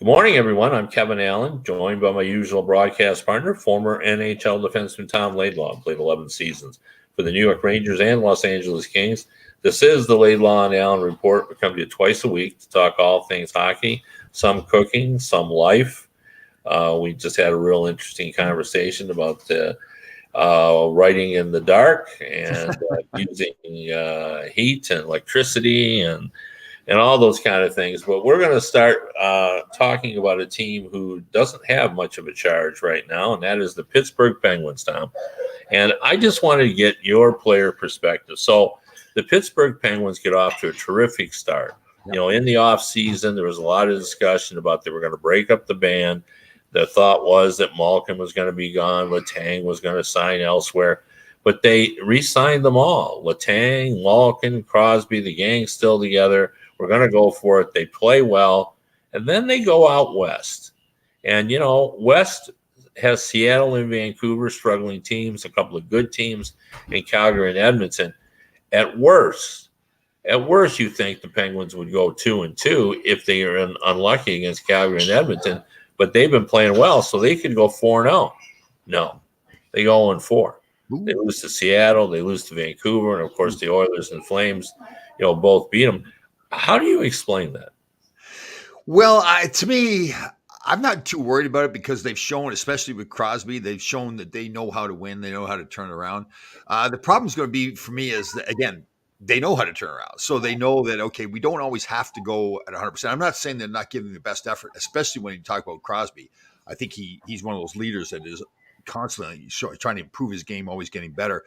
Good morning, everyone. I'm Kevin Allen, joined by my usual broadcast partner, former NHL defenseman Tom Laidlaw, played 11 seasons for the New York Rangers and Los Angeles Kings. This is the Laidlaw and Allen Report. We come to you twice a week to talk all things hockey, some cooking, some life. We just had a real interesting conversation about writing in the dark and using heat and electricity and all those kind of things. But we're going to start talking about a team who doesn't have much of a charge right now, and that is the Pittsburgh Penguins, Tom. And I just wanted to get your player perspective. So the Pittsburgh Penguins get off to a terrific start. You know, in the offseason, there was a lot of discussion about they were going to break up the band. The thought was that Malkin was going to be gone, Letang was going to sign elsewhere. But they re-signed them all. Letang, Malkin, Crosby, the gang's still together. We're going to go for it. They play well. And then they go out west. And, you know, west has Seattle and Vancouver, struggling teams, a couple of good teams in Calgary and Edmonton. At worst, you think the Penguins would go 2-2 if they are unlucky against Calgary and Edmonton. But they've been playing well, so they could go 4-0. No, they go 0-4. They lose to Seattle, they lose to Vancouver, and, of course, the Oilers and Flames, you know, both beat them. How do you explain that? Well, to me, I'm not too worried about it because they've shown, especially with Crosby, they've shown that they know how to win. They know how to turn around. The problem is going to be for me is that, again, they know how to turn around. So they know that, okay, we don't always have to go at 100%. I'm not saying they're not giving the best effort, especially when you talk about Crosby. I think he's one of those leaders that is constantly trying to improve his game, always getting better.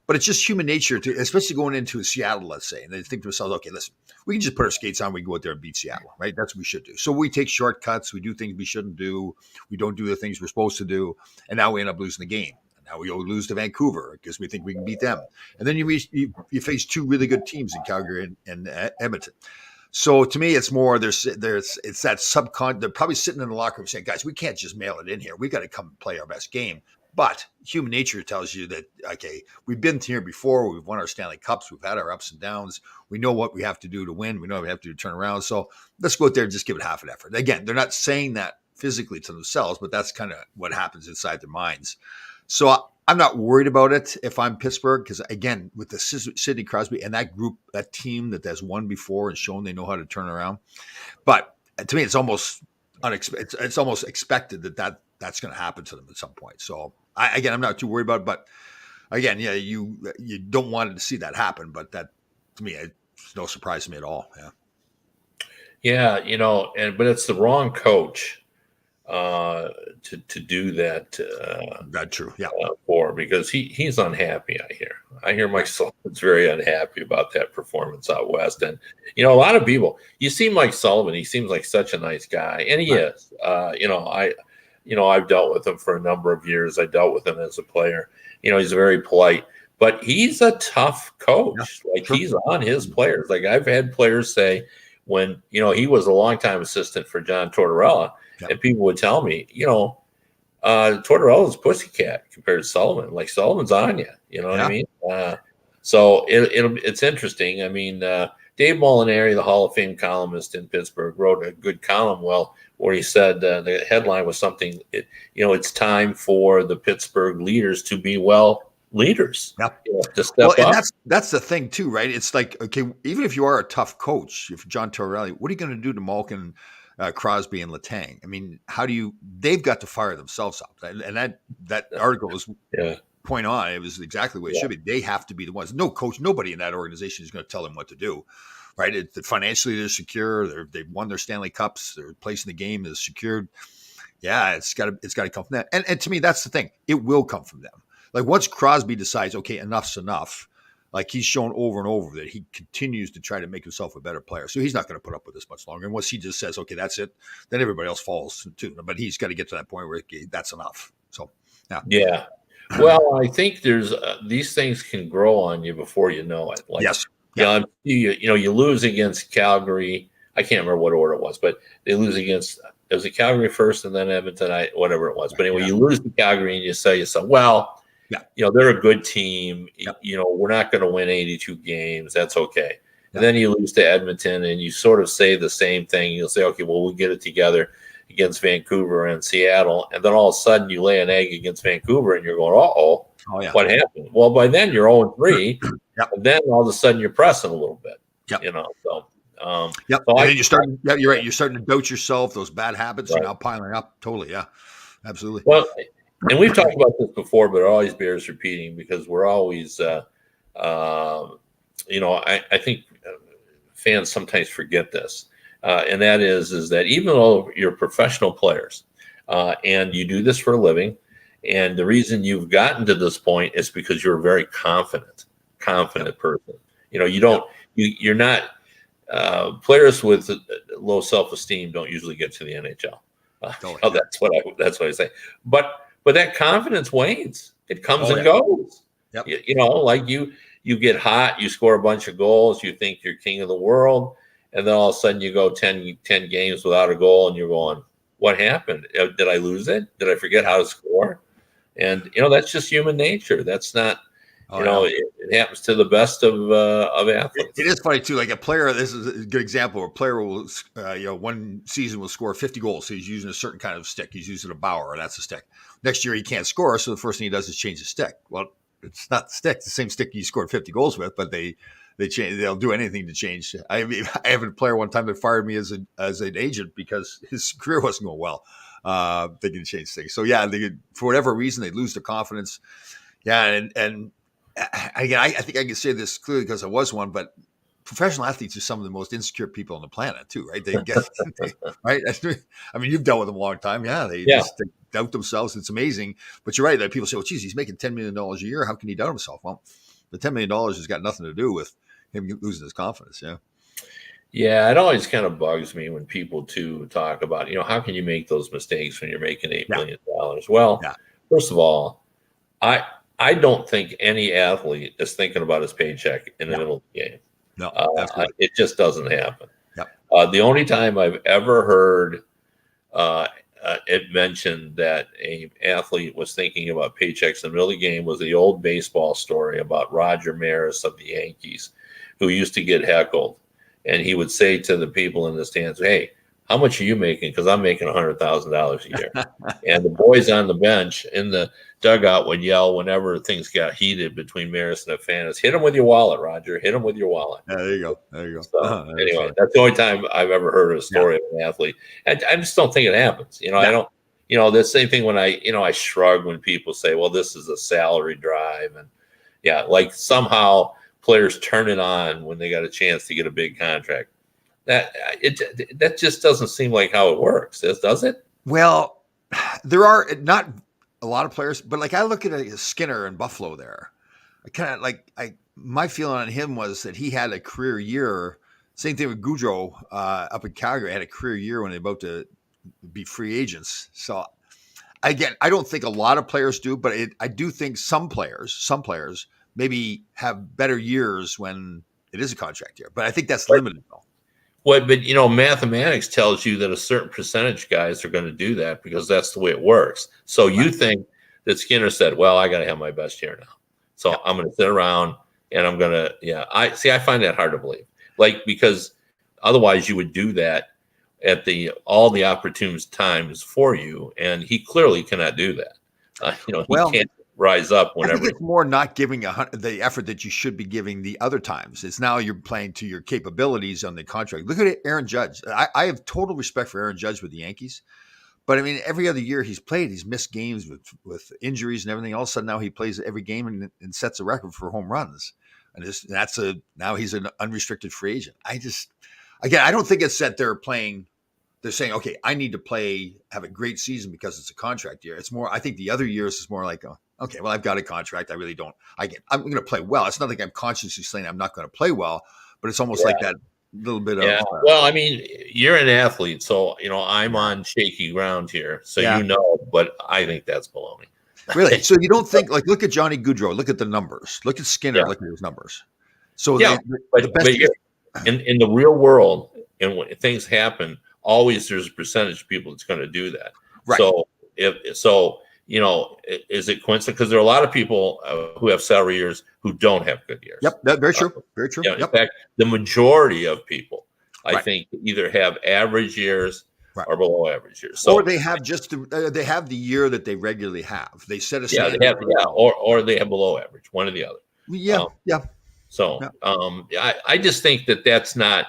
But it's just human nature to, especially going into Seattle, let's say, and they think to themselves, okay, listen, we can just put our skates on, we go out there and beat Seattle, right? That's what we should do. So we take shortcuts, we do things we shouldn't do, we don't do the things we're supposed to do, and now we end up losing the game. And now we lose to Vancouver because we think we can beat them. And then you face two really good teams in Calgary and Edmonton. So to me, it's more it's that they're probably sitting in the locker room saying, guys, we can't just mail it in here. We got to come play our best game. But human nature tells you that, okay, we've been here before. We've won our Stanley Cups. We've had our ups and downs. We know what we have to do to win. We know what we have to do to turn around. So let's go out there and just give it half an effort. Again, they're not saying that physically to themselves, but that's kind of what happens inside their minds. So I'm not worried about it if I'm Pittsburgh because, again, with the Sidney Crosby and that group, that team that has won before and shown they know how to turn around. But to me, it's almost unexpected. It's almost expected that's going to happen to them at some point. So I'm not too worried about it. But again, yeah, you don't want to see that happen. But that, to me, it's no surprise to me at all. Yeah. Yeah, you know, but it's the wrong coach to do that. That's true. Yeah. Because he's unhappy. I hear Mike Sullivan's very unhappy about that performance out west. And you know, a lot of people. You see Mike Sullivan. He seems like such a nice guy, and he is. I've dealt with him for a number of years. I dealt with him as a player. You know, he's very polite, but he's a tough coach. Yeah, he's on his players. Like I've had players say when, you know, he was a longtime assistant for John Tortorella, and people would tell me, you know, Tortorella's pussycat compared to Sullivan. Like Sullivan's on you. You know what I mean? So it's interesting. I mean, Dave Molinari, the Hall of Fame columnist in Pittsburgh, wrote a good column. Where he said the headline was something, it's time for the Pittsburgh leaders to be leaders. Yeah. To step up. And that's the thing too, right? It's like, okay, even if you are a tough coach, if John Tortorella, what are you going to do to Malkin, Crosby, and Letang? I mean, they've got to fire themselves up. And that article was point on. It was exactly what it should be. They have to be the ones. No coach, nobody in that organization is going to tell them what to do. Right, financially they're secure. They've won their Stanley Cups. Their place in the game is secured. Yeah, it's got to come from them. And to me, that's the thing. It will come from them. Like once Crosby decides, okay, enough's enough. Like he's shown over and over that he continues to try to make himself a better player. So he's not going to put up with this much longer. And once he just says, okay, that's it, then everybody else falls too. But he's got to get to that point where that's enough. So yeah. Well, I think there's these things can grow on you before you know it. Yes. Yeah, you lose against Calgary. I can't remember what order it was, but they lose against Calgary first and then Edmonton, whatever it was. But anyway, you lose to Calgary and you say yourself, well, they're a good team. You know, we're not going to win 82 games. That's okay. And then you lose to Edmonton and you sort of say the same thing. You'll say, okay, well, we'll get it together. against Vancouver and Seattle, and then all of a sudden you lay an egg against Vancouver, and you're going, "Uh-oh, Oh yeah. what happened?" Well, by then you're 0-3, Yep. and then all of a sudden you're pressing a little bit. Yep. You know, so Yep. so And I, then you're starting. Yeah, you're right. You're starting to doubt yourself. Those bad habits Right. are now piling up. Totally. Yeah. Absolutely. well, and we've talked about this before, but it always bears repeating because we're always, I think fans sometimes forget this, and that is that even though you're professional players and you do this for a living, and the reason you've gotten to this point is because you're a very confident person. You don't, you're not. Players with low self-esteem don't usually get to the NHL. Totally. That's what I say. But that confidence wanes. It comes Oh, and yeah. goes. Yep. Like you get hot, you score a bunch of goals, you think you're king of the world, and then all of a sudden you go 10 games without a goal, and you're going, "What happened? Did I lose it? Did I forget how to score?" And that's just human nature. That's not. Oh, yeah. It happens to the best of athletes. It is funny too. Like a player, this is a good example. A player will, one season will score 50 goals. So he's using a certain kind of stick. He's using a Bauer, that's a stick. Next year he can't score, so the first thing he does is change the stick. Well, it's not the stick; it's the same stick you scored 50 goals with, but they change. They'll do anything to change. I have a player one time that fired me as an agent because his career wasn't going well. They can change things. So yeah, for whatever reason they lose their confidence. Yeah, and again, I think I can say this clearly because I was one, but professional athletes are some of the most insecure people on the planet too, right? They get, right. I mean, you've dealt with them a long time. Yeah. They doubt themselves. It's amazing. But you're right. That people say, well, geez, he's making $10 million a year. How can he doubt himself? Well, the $10 million has got nothing to do with him losing his confidence. Yeah. Yeah, it always kind of bugs me when people too talk about, how can you make those mistakes when you're making $8 million? Well, first of all, I don't think any athlete is thinking about his paycheck in the middle of the game. No, it just doesn't happen. Yep. The only time I've ever heard it mentioned that an athlete was thinking about paychecks in the middle of the game was the old baseball story about Roger Maris of the Yankees, who used to get heckled. And he would say to the people in the stands, "Hey, how much are you making? Because I'm making $100,000 a year." And the boys on the bench in the dugout would yell whenever things got heated between Maris and the fans, "Hit him with your wallet, Roger. Hit him with your wallet." Yeah, there you go. So, anyway, that's the only time I've ever heard a story of an athlete. I just don't think it happens. I don't. The same thing when I shrug when people say, "Well, this is a salary drive," and like somehow players turn it on when they got a chance to get a big contract. That just doesn't seem like how it works, does it? Well, there are not a lot of players, but like I look at Skinner in Buffalo there. I kind of my feeling on him was that he had a career year. Same thing with Goudreau up in Calgary. Had a career year when they're about to be free agents. So again, I don't think a lot of players do, but I do think some players maybe have better years when it is a contract year. But I think that's limited though. Well, but mathematics tells you that a certain percentage of guys are going to do that because that's the way it works. So you think that Skinner said, "Well, I got to have my best year now, so I'm going to sit around and I'm going to." I find that hard to believe, because otherwise you would do that at all the opportune times for you, and he clearly cannot do that. He can't rise up whenever. I think it's more not giving the effort that you should be giving the other times. It's now you're playing to your capabilities on the contract. Look at Aaron Judge. I have total respect for Aaron Judge with the Yankees, but I mean, every other year he's played, he's missed games with injuries and everything. All of a sudden now he plays every game and sets a record for home runs. And now he's an unrestricted free agent. I don't think it's that they're saying, okay, I need to have a great season because it's a contract year. It's more, I think the other years is more like, okay, well, I've got a contract. I really don't. I'm going to play well. It's not like I'm consciously saying I'm not going to play well, but it's almost like that little bit of. Well, I mean, you're an athlete, so I'm on shaky ground here. So but I think that's baloney. Really? So you don't think look at Johnny Gaudreau, look at the numbers, look at Skinner, look at his numbers. So but in the real world, and when things happen, always there's a percentage of people that's going to do that. Right. So is it coincidence? Because there are a lot of people who have salary years who don't have good years. Yep, that's very true. Very true. In fact, the majority of people, I think, either have average years Right. or below average years. So or they have just they have the year that they regularly have. They set a yeah, standard. they have, yeah, or they have below average, one or the other. Yeah, Um, yeah, so yeah. I just think that that's not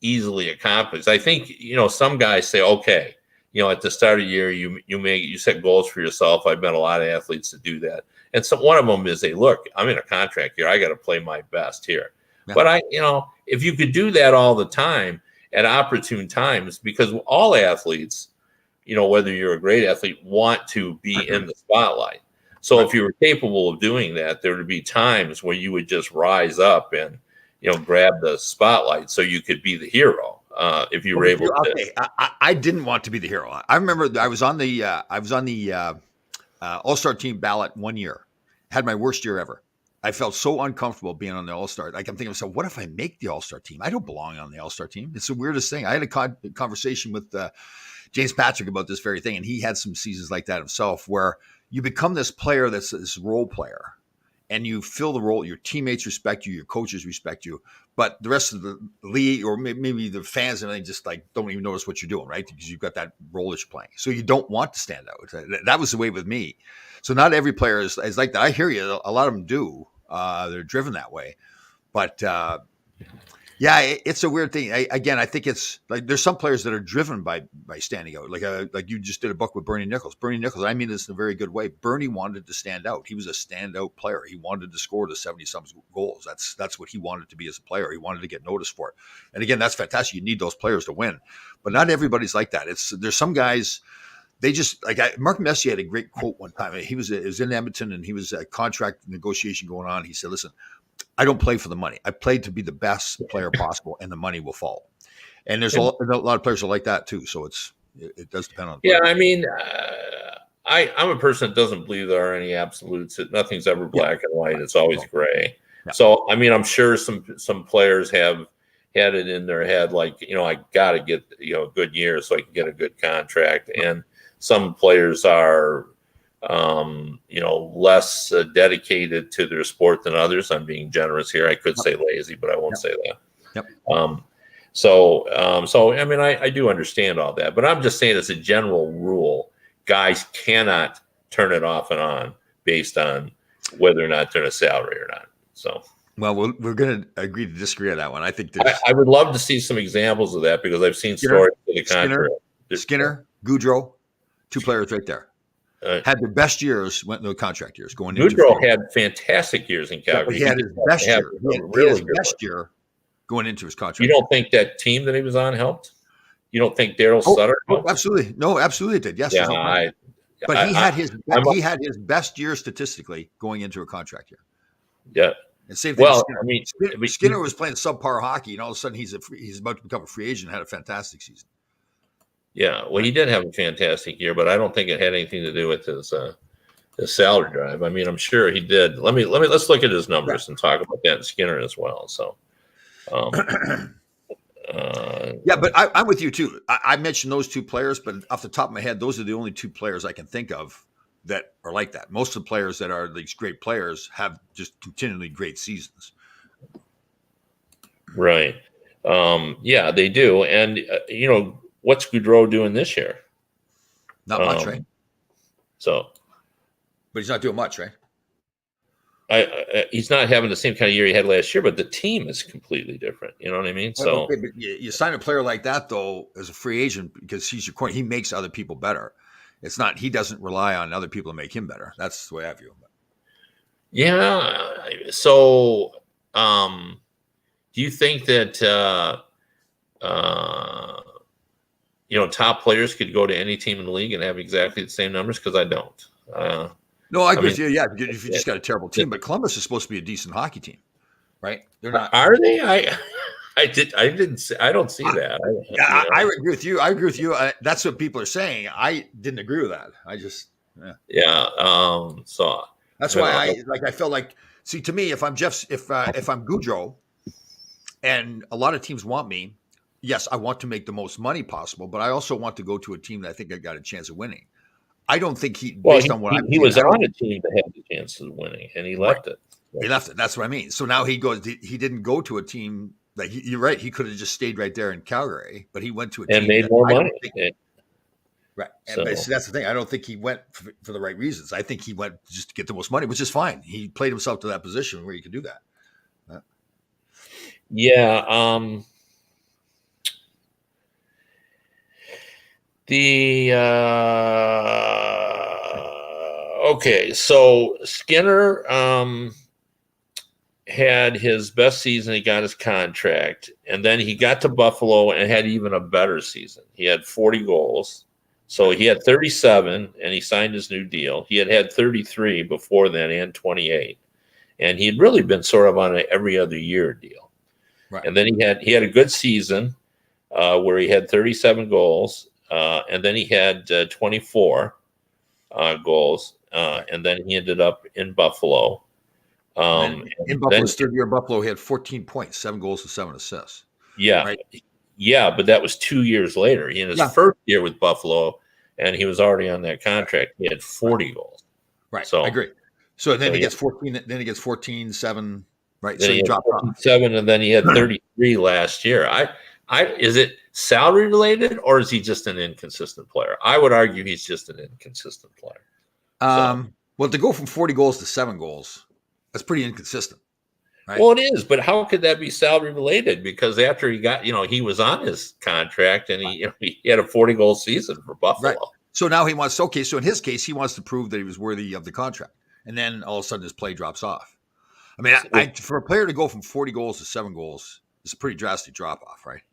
easily accomplished. I think, some guys say, okay, at the start of the year, you set goals for yourself. I've met a lot of athletes that do that. And so one of them is they look, I'm in a contract here. I got to play my best here. Yeah. But if you could do that all the time at opportune times, because all athletes, whether you're a great athlete, want to be in the spotlight. So if you were capable of doing that, there would be times where you would just rise up and, grab the spotlight so you could be the hero. If you were able to. Okay, I didn't want to be the hero. I remember I was on the All-Star team ballot one year. Had my worst year ever. I felt so uncomfortable being on the All-Star. Like I'm thinking to myself, what if I make the All-Star team? I don't belong on the All-Star team. It's the weirdest thing. I had a conversation with James Patrick about this very thing, and he had some seasons like that himself, where you become this player that's this role player, and you fill the role. Your teammates respect you, your coaches respect you, but the rest of the league or maybe the fans and they just like don't even notice what you're doing, right? Because you've got that role that you're playing, so you don't want to stand out. That was the way with me. So not every player is like that. I hear you. A lot of them do. They're driven that way, but yeah, it's a weird thing. I think it's like there's some players that are driven by standing out. Like you just did a book with Bernie Nichols. Bernie Nichols, I mean this in a very good way. Bernie wanted to stand out. He was a standout player. He wanted to score the 70-some goals. That's what he wanted to be as a player. He wanted to get noticed for it. And again, that's fantastic. You need those players to win, but not everybody's like that. There's some guys. They just Mark Messier had a great quote one time. It was in Edmonton and he was a contract negotiation going on. He said, "Listen, I don't play for the money. I play to be the best player possible, and the money will follow." And there's a lot of players are like that too. So it does depend on. Yeah, I mean, I'm a person that doesn't believe there are any absolutes. Nothing's ever black and white. It's always gray. Yeah. So I mean, I'm sure some players have had it in their head, like I got to get a good year so I can get a good contract, and some players are less dedicated to their sport than others. I'm being generous here. I could say lazy, but I won't say that. Yep. So I mean, I do understand all that, but I'm just saying as a general rule, guys cannot turn it off and on based on whether or not they're in a salary or not. So. Well, we're going to agree to disagree on that one. I think I would love to see some examples of that because I've seen stories to the contrary. Skinner, Gaudreau, two players right there. Had their best years, went into contract years going into. Goudreau had fantastic years in Calgary. He had his best year. Really best year going into his contract. You don't think that team that he was on helped? You don't think Daryl Sutter helped? Absolutely. No, absolutely it did. Yes. Yeah, but he had his best year statistically going into a contract year. Yeah. And same thing. Well, Skinner. I mean, Skinner was playing subpar hockey, and all of a sudden he's about to become a free agent. And had a fantastic season. Yeah, well, he did have a fantastic year, but I don't think it had anything to do with his salary drive. I mean, I'm sure he did. Let's look at his numbers and talk about that in Skinner as well. So, yeah, but I'm with you too. I mentioned those two players, but off the top of my head, those are the only two players I can think of that are like that. Most of the players that are these great players have just continually great seasons. Right. Yeah, they do. And, what's Gaudreau doing this year? Not much, right? So. But he's not doing much, right? He's not having the same kind of year he had last year, but the team is completely different. You know what I mean? So okay, but you sign a player like that though as a free agent because he's your corner. He makes other people better. It's not. He doesn't rely on other people to make him better. That's the way I view him. Yeah. So, do you think that top players could go to any team in the league and have exactly the same numbers? Because I don't. No, I agree with you. Yeah, if you just got a terrible team, but Columbus is supposed to be a decent hockey team, right? They're not. Are they? I don't see that. I agree with you. I agree with you. That's what people are saying. I didn't agree with that. I just. Yeah. So that's why I felt like. See, to me, if I'm if I'm Gaudreau, and a lot of teams want me, yes, I want to make the most money possible, but I also want to go to a team that I think I got a chance of winning. I don't think he was on a team that had the chance of winning, and he left it. He left it. That's what I mean. So now he goes. He didn't go to a team Like you're right, he could have just stayed right there in Calgary, but he went to a and team made that more I don't money. think. Right, So but see, that's the thing. I don't think he went for the right reasons. I think he went just to get the most money, which is fine. He played himself to that position where he could do that. yeah, the okay, so Skinner had his best season. He got his contract, and then he got to Buffalo and had even a better season. He had 40 goals. So he had 37, and he signed his new deal. He had 33 before then and 28, and he had really been sort of on an every other year deal. Right. And then he had a good season where he had 37 goals, and then he had 24 goals, and then he ended up in Buffalo. In Buffalo's third year in Buffalo, he had 14 points, 7 goals and 7 assists. Yeah. Right? Yeah, but that was 2 years later. He in his first year with Buffalo, and he was already on that contract. He had 40 goals. Right. So I agree. So then he gets 14. Then he gets 14, 7. Right. Then So he dropped off 7, and then he had 33 last year. Is it salary related, or is he just an inconsistent player? I would argue he's just an inconsistent player. Well, to go from 40 goals to 7 goals, that's pretty inconsistent. Right? Well, it is, but how could that be salary related? Because after he got, he was on his contract, and he had a 40-goal season for Buffalo. Right. So now he wants, so in his case, he wants to prove that he was worthy of the contract. And then all of a sudden his play drops off. I mean, for a player to go from 40 goals to 7 goals, it's a pretty drastic drop off, right?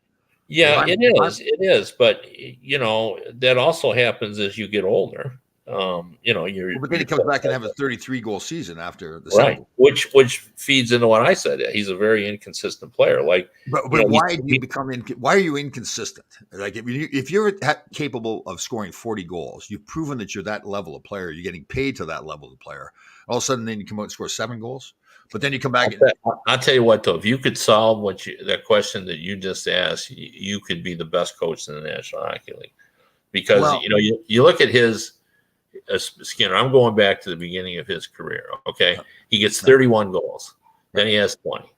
Yeah, it is. But, that also happens as you get older. But then he comes back and have a 33-goal season after the right, which feeds into what I said. He's a very inconsistent player. But why do you become why are you inconsistent? Like if you're capable of scoring 40 goals, you've proven that you're that level of player. You're getting paid to that level of player. All of a sudden, then you come out and score 7 goals. But then you come back. I'll tell you what, though, if you could solve that question that you just asked, you could be the best coach in the National Hockey League, because you look at his. Skinner, I'm going back to the beginning of his career. Okay, he gets 31 goals, then he has 20,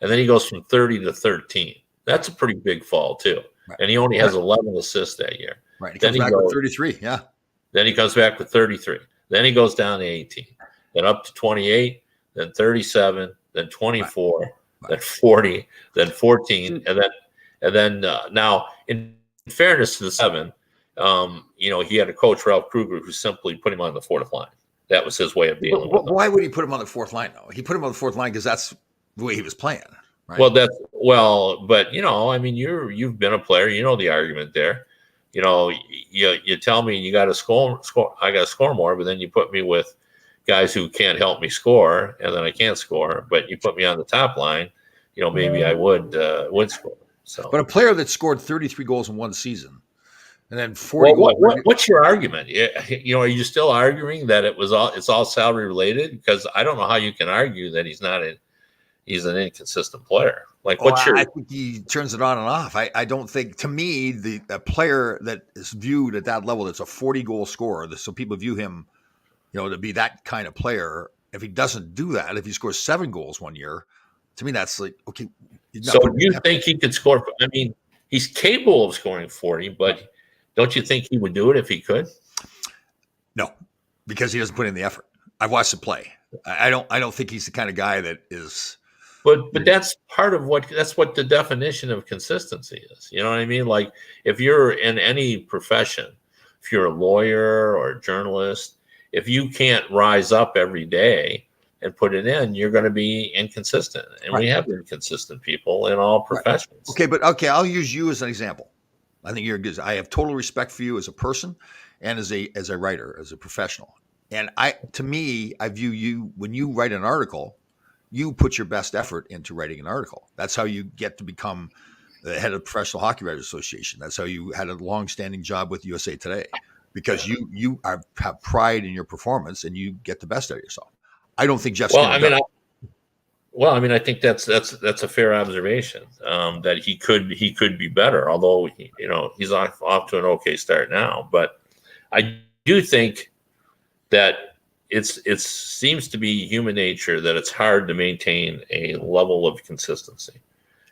and then he goes from 30 to 13. That's a pretty big fall too. Right. And he only has 11 assists that year. Right. He comes back with 33. Yeah. Then he comes back with 33. Then he goes down to 18. Then up to 28. Then 37. Then 24. Right. Then 40. Then 14. And then now, in fairness to the 7. He had a coach, Ralph Kruger, who simply put him on the 4th line. That was his way of dealing with him. Why would he put him on the 4th line, though? He put him on the 4th line because that's the way he was playing. Right? But you've been a player. You know the argument there. You tell me you got to score. I got to score more, but then you put me with guys who can't help me score, and then I can't score. But you put me on the top line. Maybe I would score. So, but a player that scored 33 goals in one season. And then 40 goals. What's your argument? Are you still arguing that it's all salary related? Because I don't know how you can argue that he's an inconsistent player. I think he turns it on and off. I don't think, to me, a player that is viewed at that level, that's a 40-goal scorer, so people view him, to be that kind of player. If he doesn't do that, if he scores 7 goals one year, to me, that's like, okay. So you think he could score? I mean, he's capable of scoring 40, but don't you think he would do it if he could? No, because he doesn't put in the effort. I've watched him play. I don't think he's the kind of guy that is. But that's that's what the definition of consistency is. You know what I mean? Like if you're in any profession, if you're a lawyer or a journalist, if you can't rise up every day and put it in, you're going to be inconsistent. And we have inconsistent people in all professions. Right. Okay, I'll use you as an example. I think you're good. I have total respect for you as a person and as a writer, as a professional. And I view you, when you write an article, you put your best effort into writing an article. That's how you get to become the head of the Professional Hockey Writers Association. That's how you had a long-standing job with USA Today, because you have pride in your performance and you get the best out of yourself. I don't think Jeff Skinner I think that's a fair observation, that he could be better, although he's off to an okay start now. But I do think that it seems to be human nature that it's hard to maintain a level of consistency.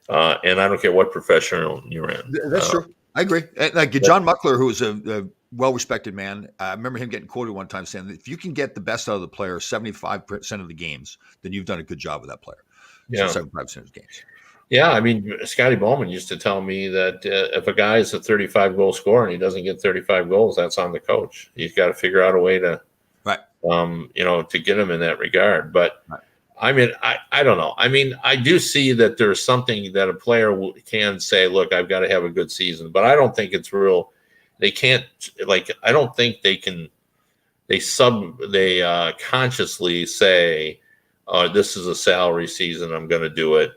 And I don't care what profession you're in. That's true. I agree. Like John Muckler, who was a well-respected man, I remember him getting quoted one time saying that if you can get the best out of the player 75% of the games, then you've done a good job with that player. Yeah. So 75% of the games. Yeah, I mean, Scotty Bowman used to tell me that if a guy is a 35-goal scorer and he doesn't get 35 goals, that's on the coach. He's got to figure out a way to, right, to get him in that regard. But right. I mean, I don't know. I mean, I do see that there's something that a player can say, look, I've got to have a good season, but I don't think it's real. They can't, I don't think they can, they consciously say, this is a salary season, I'm going to do it,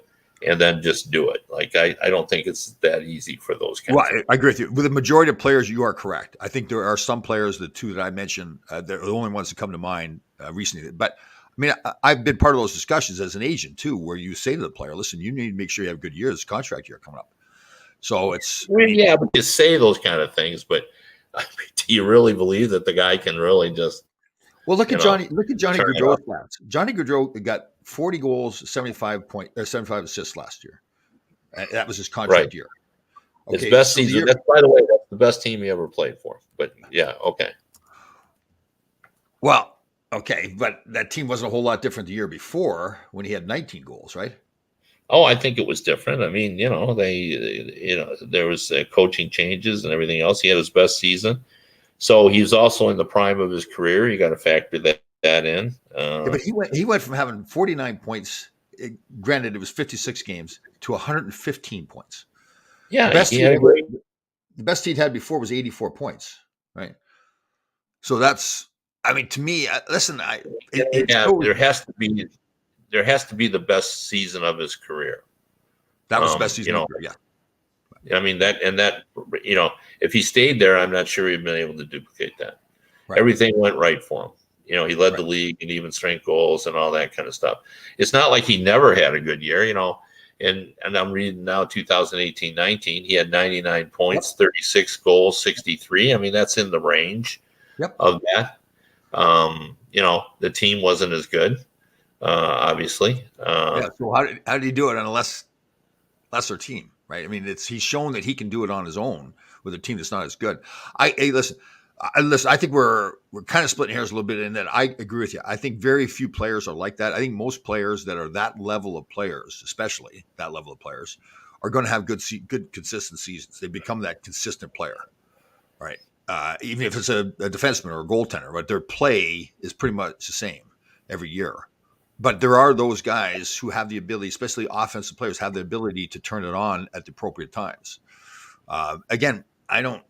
and then just do it. I don't think it's that easy for those guys. Well, I agree with you. With the majority of players, you are correct. I think there are some players, the two that I mentioned, they're the only ones that come to mind recently. But I mean, I've been part of those discussions as an agent too, where you say to the player, listen, you need to make sure you have a good year. This contract year coming up. So it's. Yeah, but you say those kind of things, but do you really believe that the guy can really just. Well, look at Johnny Gaudreau's stats. Johnny Gaudreau got 40 goals, 75 assists last year. That was his contract year. Okay, his best season. By the way, that's the best team he ever played for. But yeah, okay. Well, okay, but that team wasn't a whole lot different the year before when he had 19 goals, right? Oh, I think it was different. I mean, there was coaching changes and everything else. He had his best season. So he's also in the prime of his career. You got to factor that in. But he went from having 49 points. Granted, it was 56 games to 115 points. Yeah, the best he'd had before was 84 points, right? So that's, I mean, to me, listen, there has to be the best season of his career. That was the best season of his career, yeah. I mean, if he stayed there, I'm not sure he'd been able to duplicate that. Right. Everything went right for him. He led the league in even strength goals and all that kind of stuff. It's not like he never had a good year, and I'm reading now 2018-19, he had 99 points, 36 goals, 63. I mean, that's in the range of that. The team wasn't as good, obviously. So how did he do it on a lesser team? Right. I mean, he's shown that he can do it on his own with a team that's not as good. Listen, I think we're kind of splitting hairs a little bit in that. I agree with you. I think very few players are like that. I think most players that are that level of players, especially that level of players, are going to have good consistent seasons. They become that consistent player, right? Even if it's a defenseman or a goaltender, but their play is pretty much the same every year. But there are those guys who have the ability, especially offensive players, have the ability to turn it on at the appropriate times. Again, I don't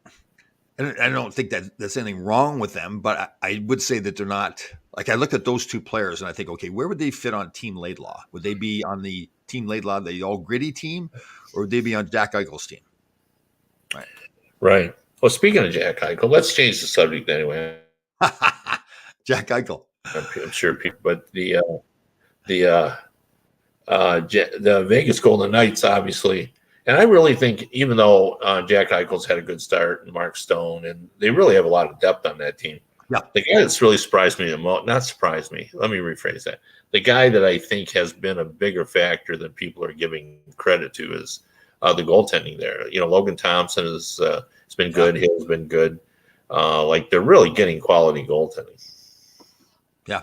think that there's anything wrong with them, but I would say that they're not. Like, I look at those two players and I think, okay, where would they fit on Team Laidlaw? Would they be on the Team Laidlaw, the all gritty teim, or would they be on Jack Eichel's team? Right. Well, speaking of Jack Eichel, let's change the subject anyway. Jack Eichel. I'm sure people, but the Vegas Golden Knights, obviously, and I really think even though Jack Eichel's had a good start and Mark Stone, and they really have a lot of depth on that team. Yeah. The guy that's really surprised me the most, not surprised me, let me rephrase that. The guy that I think has been a bigger factor than people are giving credit to is the goaltending there. Logan Thompson has been good. Hill's been good. They're really getting quality goaltending. Yeah.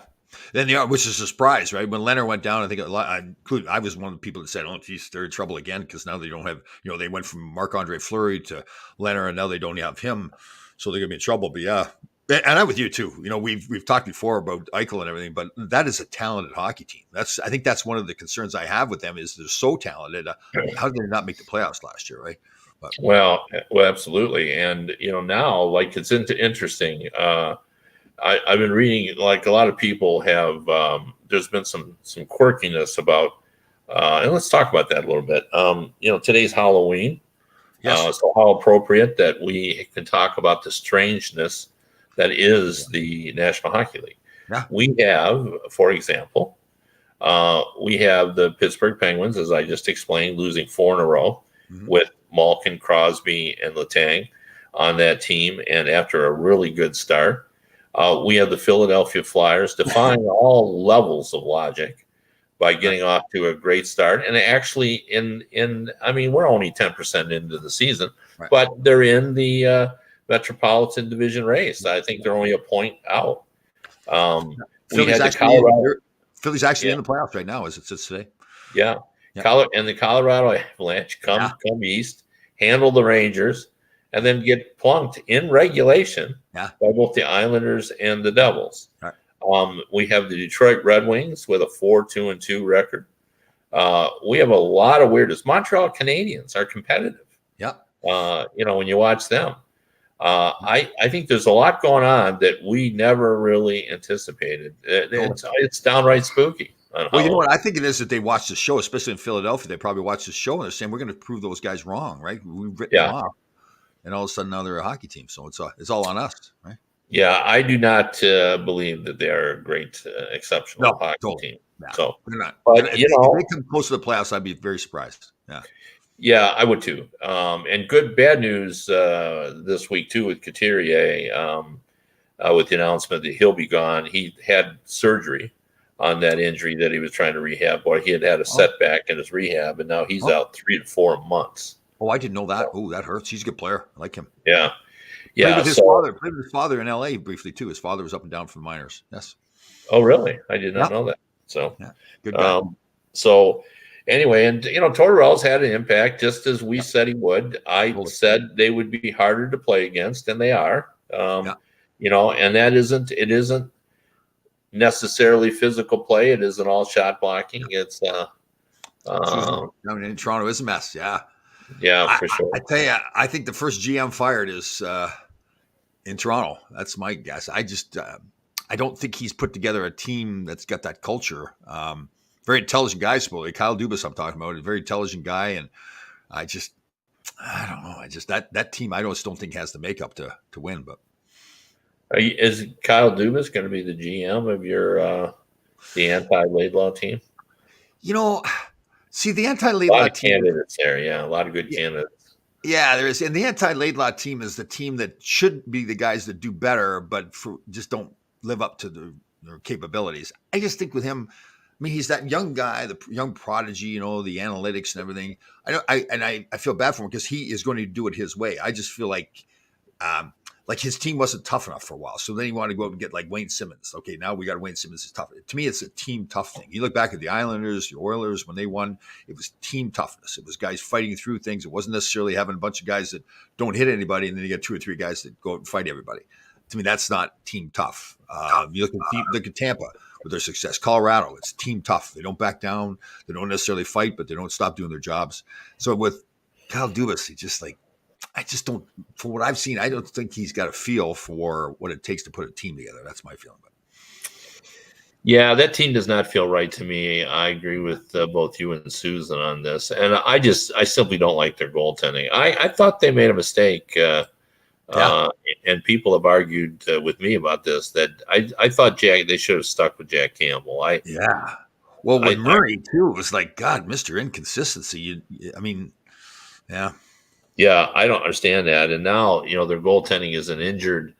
Then which is a surprise, right? When Leonard went down, I think I was one of the people that said, "Oh, geez, they're in trouble again," because now they don't have, they went from Marc-Andre Fleury to Leonard, and now they don't have him, so they're gonna be in trouble. But yeah, and I'm with you too. We've talked before about Eichel and everything, but that is a talented hockey team. I think that's one of the concerns I have with them is they're so talented. How did they not make the playoffs last year, right? But, well, absolutely, and now it's interesting. I've been reading, like a lot of people have, there's been some quirkiness about, and let's talk about that a little bit. Today's Halloween. Yes. So how appropriate that we can talk about the strangeness that is the National Hockey League. Yeah. We have, for example, we have the Pittsburgh Penguins, as I just explained, losing 4 in a row with Malkin, Crosby, and Letang on that team, and after a really good start. We have the Philadelphia Flyers defying all levels of logic by getting off to a great start. And actually, I mean, we're only 10% into the season, Right. but they're in the Metropolitan Division race. I think they're only a point out. We had the Colorado. Philly's actually in the playoffs right now, as it sits today. Yeah. And the Colorado Avalanche come east, handle the Rangers, and then get plunked in regulation by both the Islanders and the Devils. Right. We have the Detroit Red Wings with a 4-2-2 record. We have a lot of weirdness. Montreal Canadiens are competitive. Yeah. When you watch them. I think there's a lot going on that we never really anticipated. It's downright spooky. Well, you know what I think it is that they watch the show, especially in Philadelphia. They probably watch the show and they're saying we're going to prove those guys wrong, right? We've written them off, and all of a sudden now they're a hockey team. So it's all on us, right? Yeah, I do not believe that they are a great, exceptional hockey team. No, so they're not. But if they come close to the playoffs, I'd be very surprised. Yeah. Yeah, I would too. And bad news this week too with Couturier, with the announcement that he'll be gone. He had surgery on that injury that he was trying to rehab. Boy, he had a setback in his rehab, and now he's out 3 to 4 months. Oh, I didn't know that. Oh, that hurts. He's a good player. I like him. Yeah. Played with his father in L.A. briefly too. His father was up and down from the minors. Yes. Oh, really? I did not know that. So, good guy. So, anyway, and Tortorella's had an impact just as we said he would. I said they would be harder to play against, and they are. And that isn't necessarily physical play. It isn't all shot blocking. It's in Toronto is a mess. Yeah, for sure. I tell you, I think the first GM fired is in Toronto. That's my guess. I don't think he's put together a team that's got that culture. Very intelligent guy, supposedly. Kyle Dubas, I'm talking about, a very intelligent guy, and I don't know. That team, I just don't think has the makeup to win. But is Kyle Dubas going to be the GM of your the anti-Laidlaw team? See, the anti-Laidlaw team. A lot of team, candidates there, a lot of good candidates. Yeah, there is, and the anti-Laidlaw team is the team that should be the guys that do better, but just don't live up to their capabilities. I just think with him, I mean, he's that young guy, the young prodigy, the analytics and everything. I feel bad for him because he is going to do it his way. I just feel like his team wasn't tough enough for a while. So then he wanted to go out and get like Wayne Simmons. Okay, now we got Wayne Simmons is tough. To me, it's a team tough thing. You look back at the Islanders, the Oilers, when they won, it was team toughness. It was guys fighting through things. It wasn't necessarily having a bunch of guys that don't hit anybody, and then you get 2 or 3 guys that go out and fight everybody. To me, that's not team tough. You look at Tampa with their success. Colorado, it's team tough. They don't back down. They don't necessarily fight, but they don't stop doing their jobs. So with Kyle Dubas, I just don't, for what I've seen, I don't think he's got a feel for what it takes to put a team together. That's my feeling. Yeah, that team does not feel right to me. I agree with both you and Susan on this. And I simply don't like their goaltending. I thought they made a mistake. And people have argued with me about this, that I thought they should have stuck with Jack Campbell. Well, with Murray too, it was like, God, Mr. Inconsistency. Yeah, I don't understand that. And now, their goaltending is an injured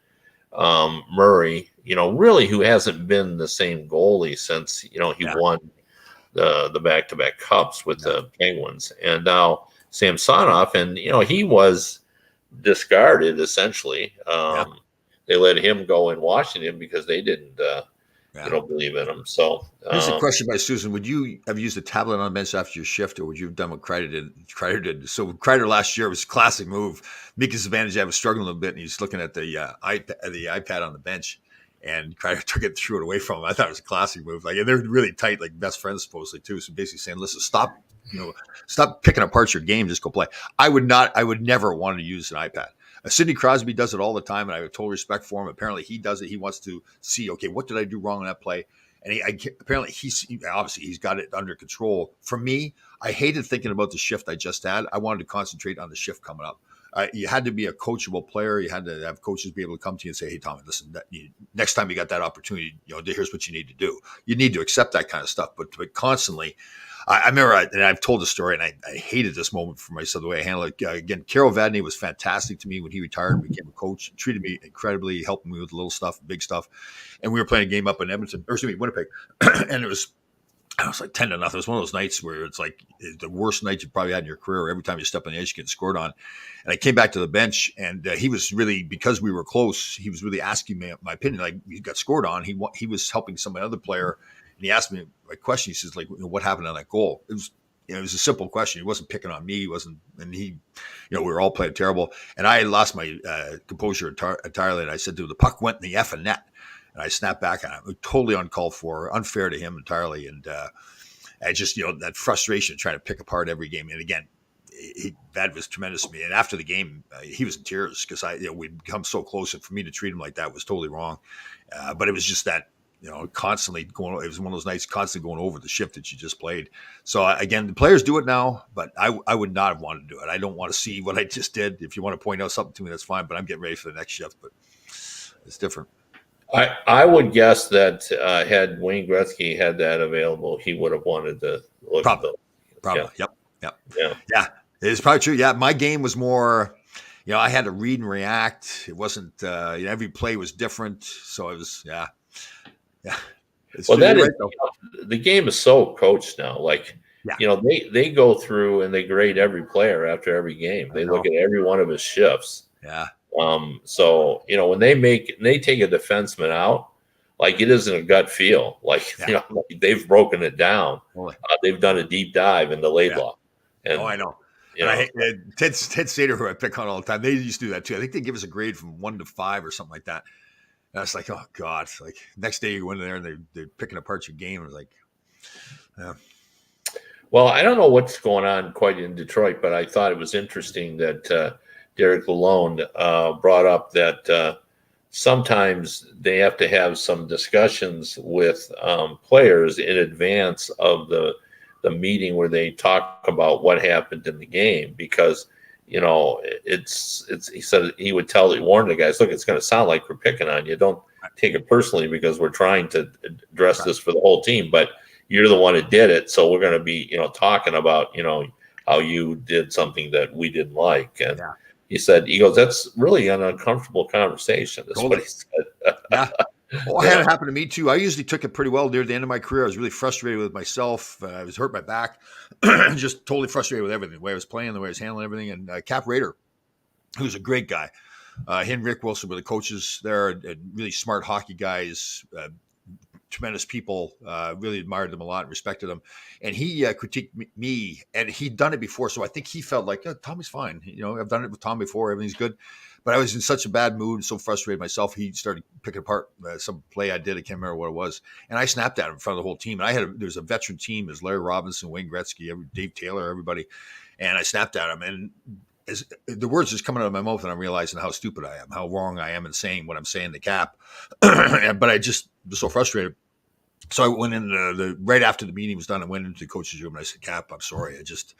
Murray, really who hasn't been the same goalie since, he won the back-to-back cups with the Penguins. And now Samsonov, and, he was discarded essentially. They let him go in Washington because they didn't believe in him. So here's a question by Susan: would you have used a tablet on the bench after your shift, or would you have done what Kreider did? So Kreider last year was a classic move. Mika Zibanejad was struggling a little bit, and he's looking at the iPad on the bench, and Kreider took it, threw it away from him. I thought it was a classic move. And they're really tight, like best friends supposedly too. So basically saying, listen, stop picking apart your game, just go play. I would never want to use an iPad. Sidney Crosby does it all the time, and I have total respect for him. Apparently, he does it. He wants to see, okay, what did I do wrong on that play? And apparently he's got it under control. For me, I hated thinking about the shift I just had. I wanted to concentrate on the shift coming up. You had to be a coachable player. You had to have coaches be able to come to you and say, hey, Tommy, listen, next time you got that opportunity, here's what you need to do. You need to accept that kind of stuff. But constantly, I remember, and I've told the story, and I hated this moment for myself, the way I handled it. Again, Carol Vadney was fantastic to me when he retired and became a coach. Treated me incredibly, helped me with little stuff, big stuff. And we were playing a game up in Winnipeg. And it was I was like 10-0. It was one of those nights where it's like the worst night you probably had in your career. Every time you step on the edge, you get scored on. And I came back to the bench, and he was really, because we were close, he was really asking me my opinion. Like, we got scored on. He was helping some other player, and he asked me a question. He says, like, what happened on that goal? It was a simple question. He wasn't picking on me. He wasn't, and he, we were all playing terrible. And I lost my composure entirely. And I said, dude, the puck went in the effing net. And I snapped back on it. Totally uncalled for, unfair to him entirely. And I just, that frustration trying to pick apart every game. And again, that was tremendous to me. And after the game, he was in tears because we'd become so close. And for me to treat him like that was totally wrong. But it was just that, constantly going. It was one of those nights constantly going over the shift that you just played. So again, the players do it now, but I would not have wanted to do it. I don't want to see what I just did. If you want to point out something to me, that's fine. But I'm getting ready for the next shift. But it's different. I would guess that had Wayne Gretzky had that available, he would have wanted to look Probably. at those. Probably. Yeah. Yeah. It's probably true. Yeah. My game was more, I had to read and react. It wasn't, every play was different. So it was, yeah. It's well, that is, right, the game is so coached now. Like, they go through and they grade every player after every game. They look at every one of his shifts. Yeah. So, when they take a defenseman out, like, it isn't a gut feel. Like, like they've broken it down. They've done a deep dive into Laidlaw. And, I know. Ted Sater, who I pick on all the time, they used to do that too. I think they give us a grade from 1 to 5 or something like that. And I was like, oh God! Like, next day you go in there and they're picking apart your game. I was like, yeah. Well, I don't know what's going on quite in Detroit, but I thought it was interesting that Derek Lalonde brought up that sometimes they have to have some discussions with players in advance of the meeting where they talk about what happened in the game, because it's he said he would warn the guys, look, it's going to sound like we're picking on you. Don't take it personally, because we're trying to address this for the whole team, but you're the one who did it. So we're going to be, talking about, how you did something that we didn't like. And he goes, that's really an uncomfortable conversation. That's what he said. Yeah. Well, I had it happen to me too. I usually took it pretty well near the end of my career. I was really frustrated with myself. I was hurt my back, just totally frustrated with everything, the way I was playing, the way I was handling everything. And Cap Rader, who's a great guy, he and Rick Wilson were the coaches there, really smart hockey guys, tremendous people, really admired them a lot and respected them. And he critiqued me, and he'd done it before. So I think he felt like, Tommy's fine. I've done it with Tom before. Everything's good. But I was in such a bad mood, so frustrated myself. He started picking apart some play I did. I can't remember what it was. And I snapped at him in front of the whole team. And there was a veteran team. There's Larry Robinson, Wayne Gretzky, Dave Taylor, everybody. And I snapped at him. And as the words just coming out of my mouth, and I'm realizing how stupid I am, how wrong I am in saying what I'm saying to Cap. But I just was so frustrated. So I went in right after the meeting was done. I went into the coach's room and I said, Cap, I'm sorry. I'm just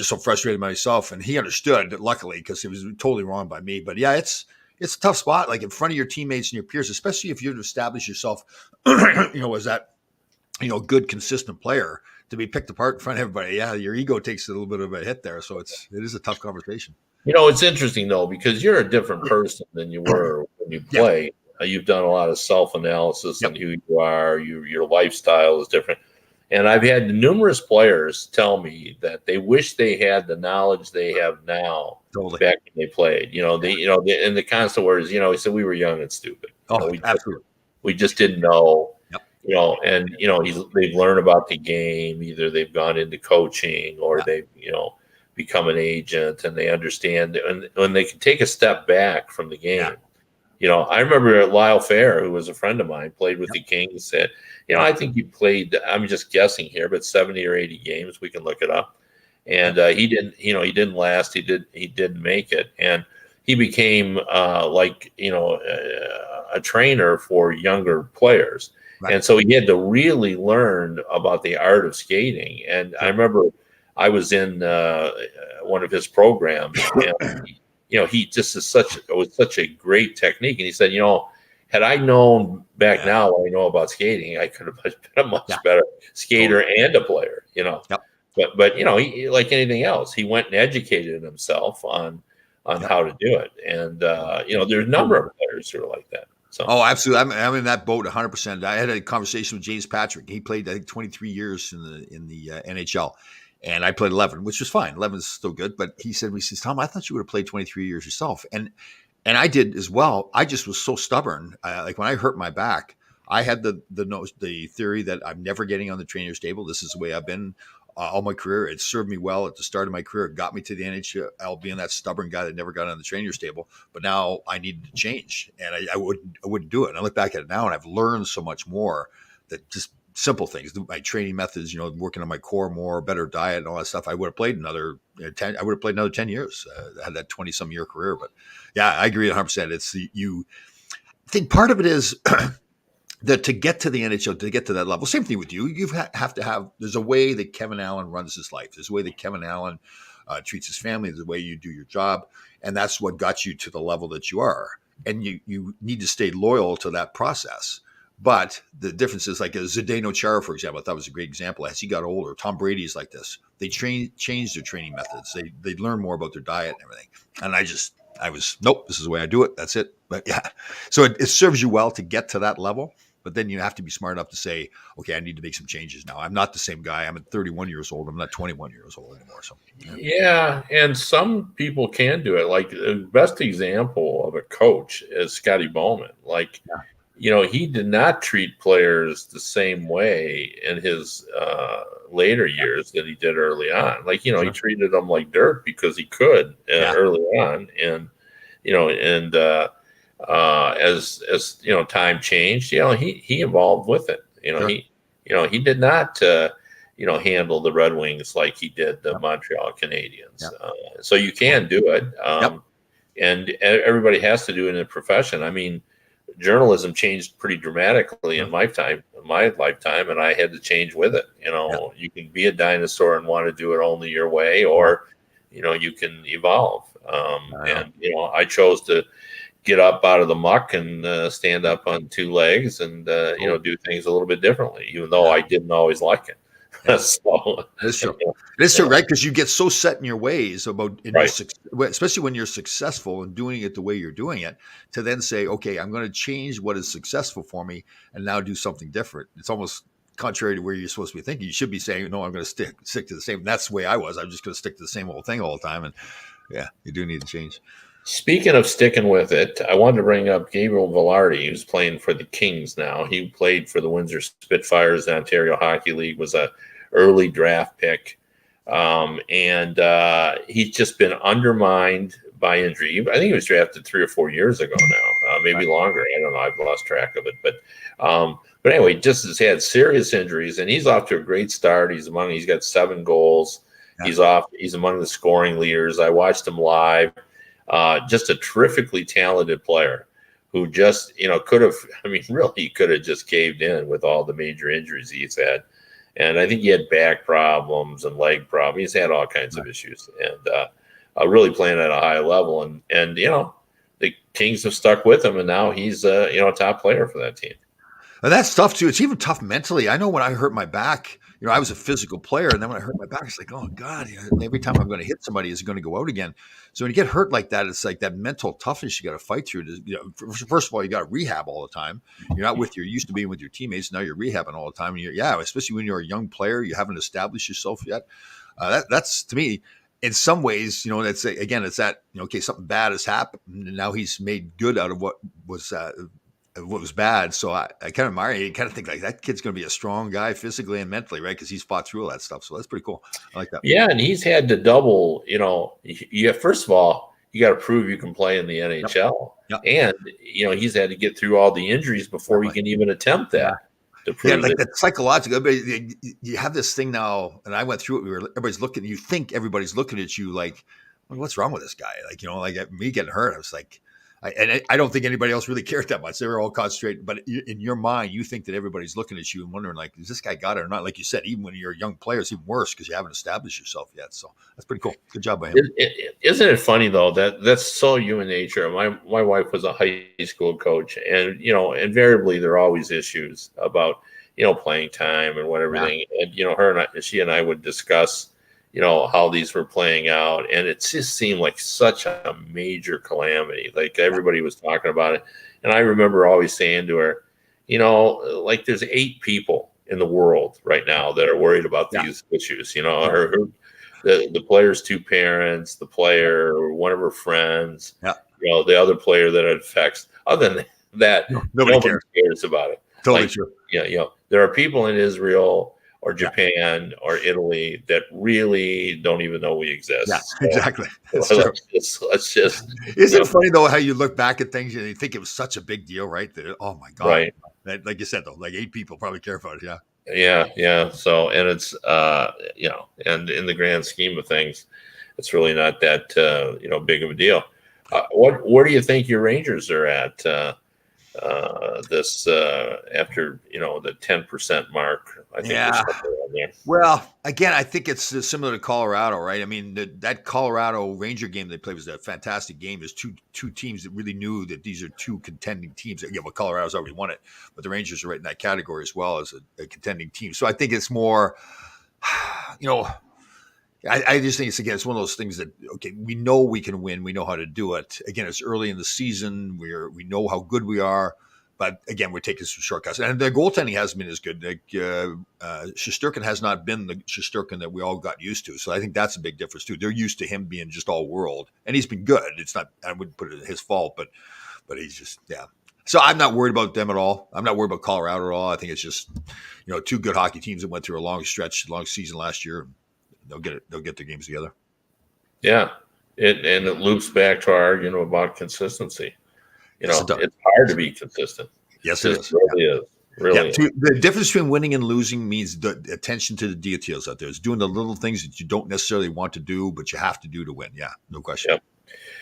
so frustrated myself. And he understood, luckily, because it was totally wrong by me. But yeah, it's a tough spot, like in front of your teammates and your peers, especially if you've established yourself, as that, good, consistent player, to be picked apart in front of everybody. Yeah, your ego takes a little bit of a hit there. So it is a tough conversation. It's interesting, though, because you're a different person than you were when you play. Yeah. You've done a lot of self-analysis on who you are. Your lifestyle is different. And I've had numerous players tell me that they wish they had the knowledge they have now back when they played. And the constant words, he said, we were young and stupid. Absolutely. We just didn't know. And they've learned about the game. Either they've gone into coaching or they've become an agent, and they understand. And when they can take a step back from the game. I remember Lyle Fair, who was a friend of mine, played with the Kings, said, I think he played, I'm just guessing here, but 70 or 80 games. We can look it up. And he didn't last. He didn't make it. And he became a trainer for younger players. Right. And so he had to really learn about the art of skating. And I remember I was in one of his programs, and he just was such a great technique. And he said, had I known back now what I know about skating, I could have been a much better skater and a player, But he, like anything else, he went and educated himself on how to do it. And there's a number of players who are like that. So, Oh, absolutely. I'm in that boat 100%. I had a conversation with James Patrick. He played, I think, 23 years in the NHL, and I played 11, which was fine. 11 is still good, but he says, Tom, I thought you would have played 23 years yourself, and I did as well. I just was so stubborn. Like when I hurt my back, I had the theory that I'm never getting on the trainer's table. This is the way I've been all my career. It served me well at the start of my career. It got me to the NHL, being that stubborn guy that never got on the trainer's table. But now I needed to change, and I wouldn't do it. And I look back at it now, and I've learned so much more that just simple things, my training methods, working on my core more, better diet, and all that stuff. I would have played another 10. I would have played another 10 years. I had that 20-some year career, but yeah, I agree 100%. It's I think part of it is that to get to the NHL, to get to that level, same thing with you. You have to have. There's a way that Kevin Allen runs his life. There's a way that Kevin Allen treats his family. There's a way you do your job, and that's what got you to the level that you are. And you need to stay loyal to that process. But the difference is, like Zdeno Chara, for example, I thought was a great example. As he got older, Tom Brady's like this. They changed their training methods. They learn more about their diet and everything. And I was, nope, this is the way I do it. That's it. But yeah, so it serves you well to get to that level. But then you have to be smart enough to say, okay, I need to make some changes now. I'm not the same guy. I'm at 31 years old. I'm not 21 years old anymore. So yeah, and some people can do it. Like the best example of a coach is Scotty Bowman. Like, he did not treat players the same way in his later years that he did early on. Like, he treated them like dirt because he could early on. And, as time changed, he evolved with it. He did not, handle the Red Wings like he did the Montreal Canadiens. So you can do it. And everybody has to do it in a profession. I mean, journalism changed pretty dramatically in my lifetime, and I had to change with it. You can be a dinosaur and want to do it only your way, or you can evolve. And I chose to get up out of the muck and stand up on two legs and do things a little bit differently, even though I didn't always like it. So, that's true. It's true, right? Because you get so set in your ways about, especially when you're successful and doing it the way you're doing it, to then say, okay, I'm going to change what is successful for me and now do something different. It's almost contrary to where you're supposed to be thinking. You should be saying, no, I'm going to stick to the same. That's the way I was. I'm just going to stick to the same old thing all the time. And yeah, you do need to change. Speaking of sticking with it, I wanted to bring up Gabriel Vilardi, who's playing for the Kings now. He played for the Windsor Spitfires. The Ontario Hockey League was a early draft pick. And he's just been undermined by injury. I think he was drafted 3 or 4 years ago now, maybe longer. I don't know. I've lost track of it. But anyway, just has had serious injuries, and he's off to a great start. He's got 7 goals. Yeah. He's among the scoring leaders. I watched him live. Just a terrifically talented player who just, could have just caved in with all the major injuries he's had. And I think he had back problems and leg problems. He's had all kinds of issues, and really playing at a high level. And the Kings have stuck with him, and now he's a top player for that team. And that's tough too. It's even tough mentally. I know when I hurt my back, I was a physical player, and then when I hurt my back, it's like, oh God, every time I'm going to hit somebody, is going to go out again. So when you get hurt like that, it's like that mental toughness you got to fight through. First of all, you got to rehab all the time. You're not used to being with your teammates. Now you're rehabbing all the time, and especially when you're a young player, you haven't established yourself yet. That's to me, in some ways, that's again, it's that okay, something bad has happened, and now he's made good out of what was bad. So I kind of admire you. Kind of think like that kid's going to be a strong guy physically and mentally, right? Because he's fought through all that stuff. So that's pretty cool. I like that. Yeah, and he's had to double. First of all, you got to prove you can play in the NHL, and he's had to get through all the injuries before he can even attempt that. To prove that psychological. You have this thing now, and I went through it. Everybody's looking. You think everybody's looking at you like, well, what's wrong with this guy? Like me getting hurt. I was like. I don't think anybody else really cared that much. They were all concentrated. But in your mind, you think that everybody's looking at you and wondering, like, is this guy got it or not? Like you said, even when you're a young player, it's even worse because you haven't established yourself yet. So that's pretty cool. Good job by him. Isn't it funny, though, that's so human nature? My wife was a high school coach, and, invariably there are always issues about, playing time and what everything. And, she and I would discuss, how these were playing out, and it just seemed like such a major calamity. Like everybody was talking about it, and I remember always saying to her, like there's 8 people in the world right now that are worried about these issues. The player's 2 parents, the player, one of her friends, the other player that it affects. Other than that, nobody cares about it. Totally true. Yeah, there are people in Israel or Japan or Italy that really don't even know we exist. Yeah, exactly. Let's just. Isn't it funny though how you look back at things and you think it was such a big deal, right? That, oh my God! Right. Like you said though, like 8 people probably care about it. Yeah. Yeah. So, and it's and in the grand scheme of things, it's really not that big of a deal. Where do you think your Rangers are at this after the 10% mark? I think they're somewhere around there. Well, again, I think it's similar to Colorado, right? I mean, that Colorado Ranger game they played was a fantastic game. There's two teams that really knew that these are 2 contending teams. Well, Colorado's already won it, but the Rangers are right in that category as well as a contending team. So I think it's more, I just think it's one of those things that, okay, we know we can win. We know how to do it. Again, it's early in the season. We know how good we are. But again, we're taking some shortcuts. And the goaltending hasn't been as good. Like, Shesterkin has not been the Shesterkin that we all got used to. So I think that's a big difference too. They're used to him being just all world. And he's been good. It's not, I wouldn't put it his fault, but he's just, So I'm not worried about them at all. I'm not worried about Colorado at all. I think it's just, 2 good hockey teams that went through a long season last year. They'll get their games together. Yeah. It loops back to our argument about consistency. Yes, it's hard to be consistent. Yes, it is. It really is. Really is. The difference between winning and losing means the attention to the details out there. It's doing the little things that you don't necessarily want to do, but you have to do to win. Yeah, no question. Yep.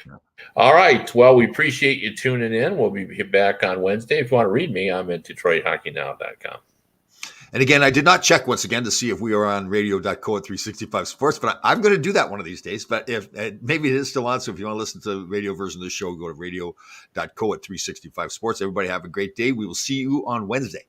Yeah. All right. Well, we appreciate you tuning in. We'll be back on Wednesday. If you want to read me, I'm at DetroitHockeyNow.com. And again, I did not check once again to see if we are on radio.co at 365 Sports, but I'm going to do that one of these days. But if maybe it is still on, so if you want to listen to the radio version of the show, go to radio.co at 365 Sports. Everybody have a great day. We will see you on Wednesday.